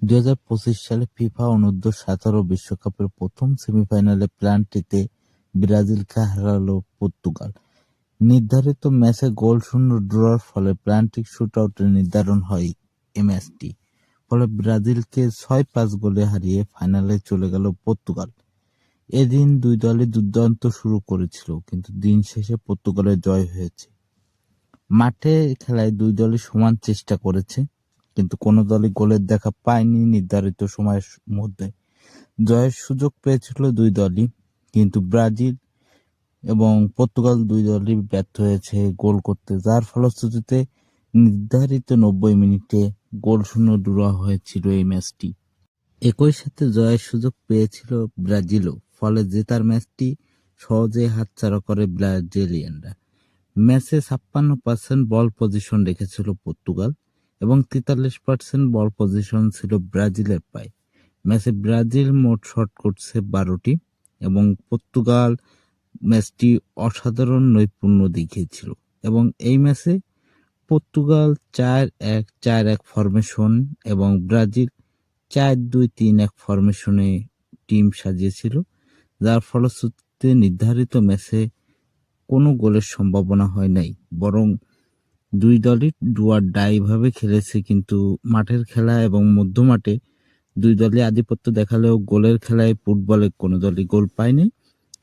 2025 সালে ফিফা অনূর্ধ্ব-17 বিশ্বকাপের প্রথম সেমিফাইনালে পেনাল্টিতে ব্রাজিলকে হারালো পর্তুগাল। নির্ধারিত ম্যাচে গোলশূন্য ড্রর ফলে পেনাল্টি শুটআউটে নির্ধারণ হয় এ ম্যাচটি। ফলে ব্রাজিলকে 6-5 গোলে হারিয়ে ফাইনালে চলে গেল পর্তুগাল। এদিন দুই দলই দুর্দান্ত শুরু করেছিল, কিন্তু দিন শেষে পর্তুগালের জয় হয়েছে। মাঠে খেলায় দুই দলই সমান চেষ্টা করেছে, কিন্তু কোনো দলই গোলের দেখা পায়নি নির্ধারিত সময়ের মধ্যে। জয়ের সুযোগ পেয়েছিল দুই দলই, কিন্তু ব্রাজিল এবং পর্তুগাল দুই দলই ব্যর্থ হয়েছে গোল করতে, যার ফলশ্রুতিতে নির্ধারিত 90 মিনিটে গোলশূন্য ড্র হয়েছিল এই ম্যাচটি। একই সাথে জয়ের সুযোগ পেয়েছিল ব্রাজিলও, ফলে জেতার ম্যাচটি সহজেই হাতছাড়া করে ব্রাজিলিয়ানরা। ম্যাচে 56% বল পজিশন রেখেছিল পর্তুগাল এবং 43% বল পজিশন ছিল ব্রাজিলের পায়ে। ম্যাচে ব্রাজিল মোট শট করছে 12টি এবং পর্তুগাল ম্যাচটি অসাধারণ নৈপুণ্য দেখিয়েছিল। এবং এই ম্যাচে পর্তুগাল 4-1-4-1 ফরমেশন এবং ব্রাজিল 4-2-3-1 ফরমেশনে টিম সাজিয়েছিল, যার ফলশ্রুতিতে নির্ধারিত ম্যাচে কোনো গোলের সম্ভাবনা হয় নাই, বরং দুই দলই ডু অর ডাই ভাবে খেলেছে। কিন্তু মাঠের খেলা এবং মধ্যমাঠে দুই দলই আধিপত্য দেখালেও গোলের খেলায় ফুটবলে কোনো দলই গোল পায়নি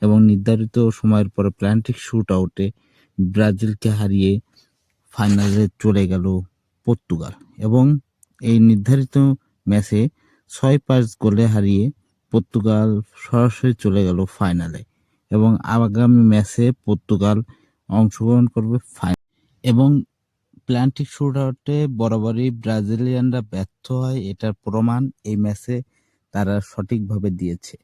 এবং নির্ধারিত সময়ের পরে পেনাল্টি শুটআউটে ব্রাজিলকে হারিয়ে ফাইনালে চলে গেল পর্তুগাল। এবং এই নির্ধারিত ম্যাচে 6-5 গোলে হারিয়ে পর্তুগাল সরাসরি চলে গেল ফাইনালে এবং আগামী ম্যাচে পর্তুগাল অংশগ্রহণ করবে এবং পেনাল্টি শুটআউটে বরাবরই ব্রাজিলিয়ানরা ব্যর্থ হয়, এটার প্রমাণ এই ম্যাচে তারা সঠিকভাবে দিয়েছে।